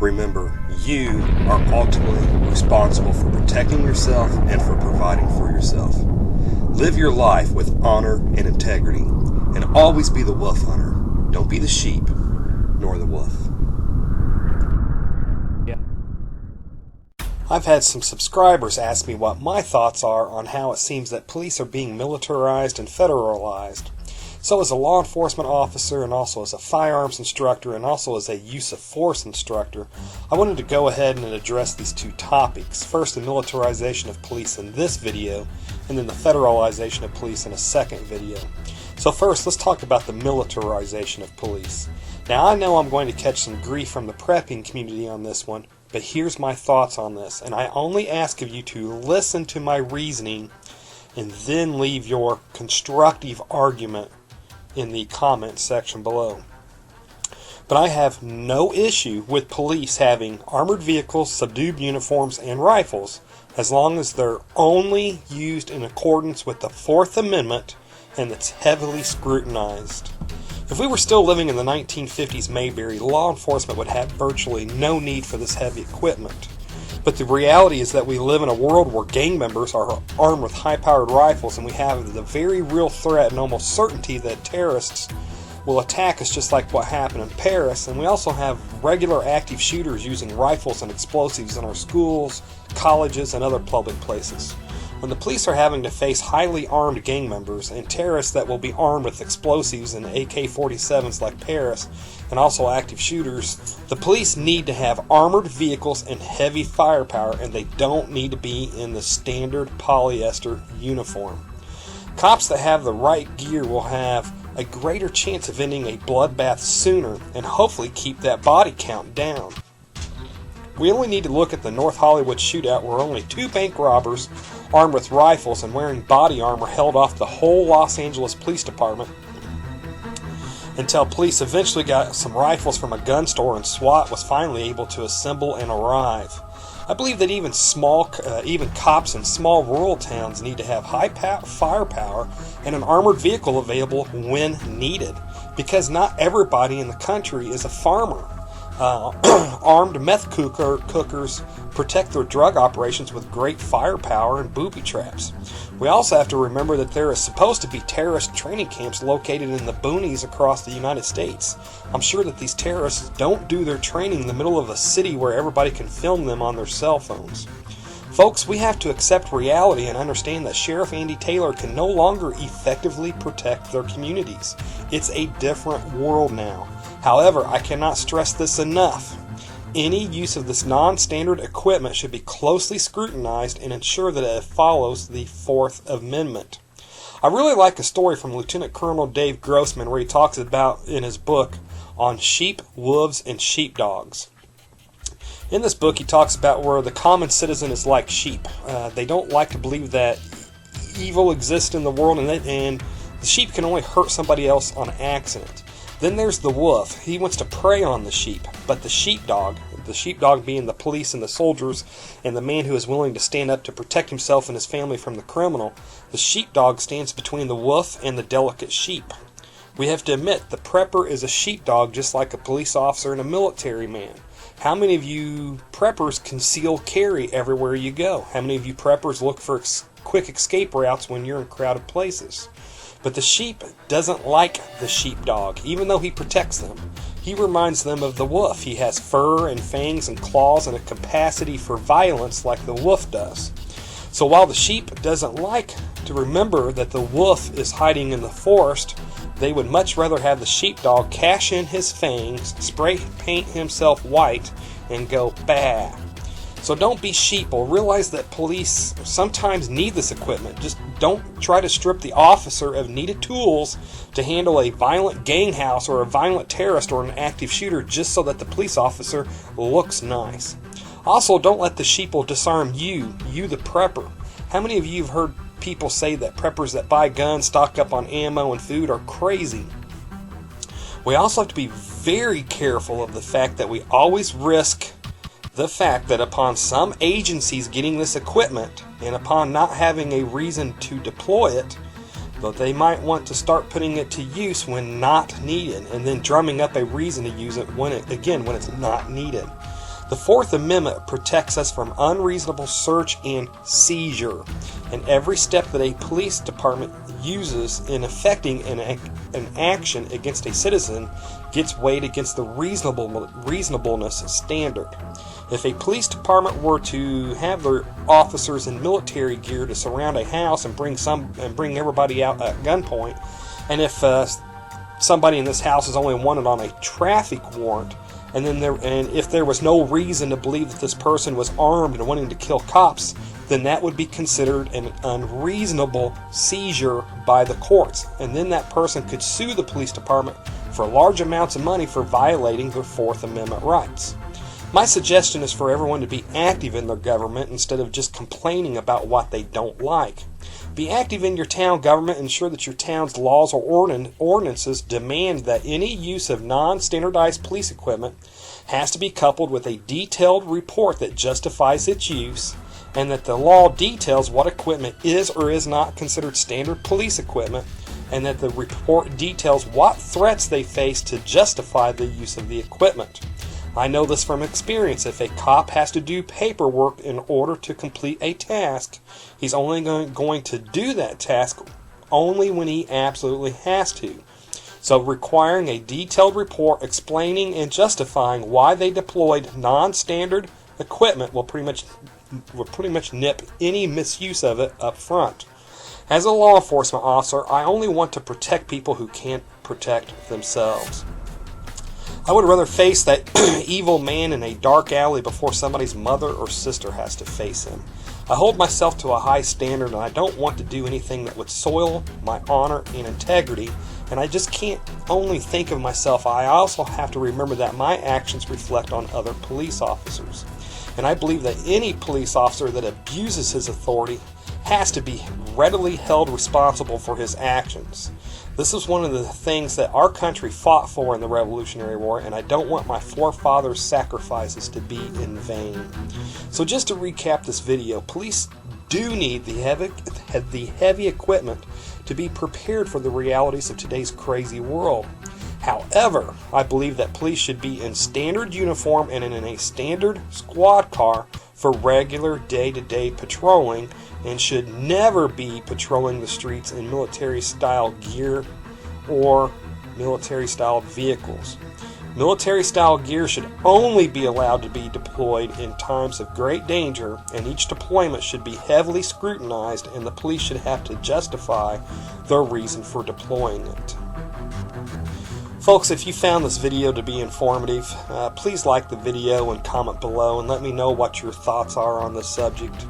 Remember, you are ultimately responsible for protecting yourself and for providing for yourself. Live your life with honor and integrity, and always be the wolf hunter. Don't be the sheep, nor the wolf. I've had some subscribers ask me what my thoughts are on how it seems that police are being militarized and federalized. So as a law enforcement officer, and also as a firearms instructor, and also as a use of force instructor, I wanted to go ahead and address these two topics. First, the militarization of police in this video, and then the federalization of police in a second video. So first, let's talk about the militarization of police. Now, I know I'm going to catch some grief from the prepping community on this one, but here's my thoughts on this, and I only ask of you to listen to my reasoning and then leave your constructive argument in the comments section below. But I have no issue with police having armored vehicles, subdued uniforms, and rifles, as long as they're only used in accordance with the Fourth Amendment and it's heavily scrutinized. If we were still living in the 1950s Mayberry, law enforcement would have virtually no need for this heavy equipment. But the reality is that we live in a world where gang members are armed with high-powered rifles, and we have the very real threat and almost certainty that terrorists will attack us, just like what happened in Paris. And we also have regular active shooters using rifles and explosives in our schools, colleges, and other public places. When the police are having to face highly armed gang members and terrorists that will be armed with explosives and AK-47s like Paris, and also active shooters, the police need to have armored vehicles and heavy firepower, and they don't need to be in the standard polyester uniform. Cops that have the right gear will have a greater chance of ending a bloodbath sooner and hopefully keep that body count down. We only need to look at the North Hollywood shootout, where only 2 bank robbers armed with rifles and wearing body armor held off the whole Los Angeles Police Department until police eventually got some rifles from a gun store and SWAT was finally able to assemble and arrive. I believe that even cops in small rural towns need to have high firepower and an armored vehicle available when needed, because not everybody in the country is a farmer. Armed meth cookers protect their drug operations with great firepower and booby traps. We also have to remember that there is supposed to be terrorist training camps located in the boonies across the United States. I'm sure that these terrorists don't do their training in the middle of a city where everybody can film them on their cell phones. Folks, we have to accept reality and understand that Sheriff Andy Taylor can no longer effectively protect their communities. It's a different world now. However, I cannot stress this enough. Any use of this non-standard equipment should be closely scrutinized and ensure that it follows the Fourth Amendment. I really like a story from Lieutenant Colonel Dave Grossman where he talks about in his book on sheep, wolves, and sheepdogs. In this book, he talks about where the common citizen is like sheep. They don't like to believe that evil exists in the world, and the sheep can only hurt somebody else on accident. Then there's the wolf. He wants to prey on the sheep, but the sheepdog being the police and the soldiers and the man who is willing to stand up to protect himself and his family from the criminal, the sheepdog stands between the wolf and the delicate sheep. We have to admit, the prepper is a sheepdog just like a police officer and a military man. How many of you preppers conceal carry everywhere you go? How many of you preppers look for quick escape routes when you're in crowded places? But the sheep doesn't like the sheepdog, even though he protects them. He reminds them of the wolf. He has fur and fangs and claws and a capacity for violence like the wolf does. So while the sheep doesn't like to remember that the wolf is hiding in the forest, they would much rather have the sheepdog cash in his fangs, spray paint himself white, and go bah. So don't be sheeple. Realize that police sometimes need this equipment. Just don't try to strip the officer of needed tools to handle a violent gang house or a violent terrorist or an active shooter just so that the police officer looks nice. Also, don't let the sheeple disarm you the prepper. How many of you have heard people say that preppers that buy guns, stock up on ammo and food are crazy? We also have to be very careful of the fact that we always risk the fact that upon some agencies getting this equipment and upon not having a reason to deploy it, that they might want to start putting it to use when not needed and then drumming up a reason to use it when it's not needed. The Fourth Amendment protects us from unreasonable search and seizure, and every step that a police department uses in effecting an action against a citizen gets weighed against the reasonableness standard. If a police department were to have their officers in military gear to surround a house and bring everybody out at gunpoint, and if somebody in this house is only wanted on a traffic warrant, and if there was no reason to believe that this person was armed and wanting to kill cops, then that would be considered an unreasonable seizure by the courts, and then that person could sue the police department for large amounts of money for violating their Fourth Amendment rights. My suggestion is for everyone to be active in their government instead of just complaining about what they don't like. Be active in your town government and ensure that your town's laws or ordinances demand that any use of non-standardized police equipment has to be coupled with a detailed report that justifies its use, and that the law details what equipment is or is not considered standard police equipment, and that the report details what threats they face to justify the use of the equipment. I know this from experience. If a cop has to do paperwork in order to complete a task, he's only going to do that task only when he absolutely has to. So requiring a detailed report explaining and justifying why they deployed non-standard equipment will pretty much nip any misuse of it up front. As a law enforcement officer, I only want to protect people who can't protect themselves. I would rather face that evil man in a dark alley before somebody's mother or sister has to face him. I hold myself to a high standard, and I don't want to do anything that would soil my honor and integrity, and I just can't only think of myself. I also have to remember that my actions reflect on other police officers. And I believe that any police officer that abuses his authority has to be readily held responsible for his actions. This is one of the things that our country fought for in the Revolutionary War, and I don't want my forefathers' sacrifices to be in vain. So just to recap this video, police do need the heavy equipment to be prepared for the realities of today's crazy world. However, I believe that police should be in standard uniform and in a standard squad car for regular day-to-day patrolling, and should never be patrolling the streets in military-style gear or military-style vehicles. Military-style gear should only be allowed to be deployed in times of great danger, and each deployment should be heavily scrutinized, and the police should have to justify their reason for deploying it. Folks, if you found this video to be informative, please like the video and comment below and let me know what your thoughts are on this subject.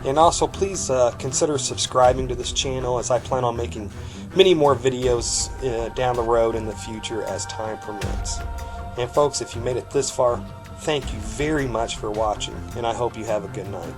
And also, please consider subscribing to this channel, as I plan on making many more videos down the road in the future as time permits. And folks, if you made it this far, thank you very much for watching, and I hope you have a good night.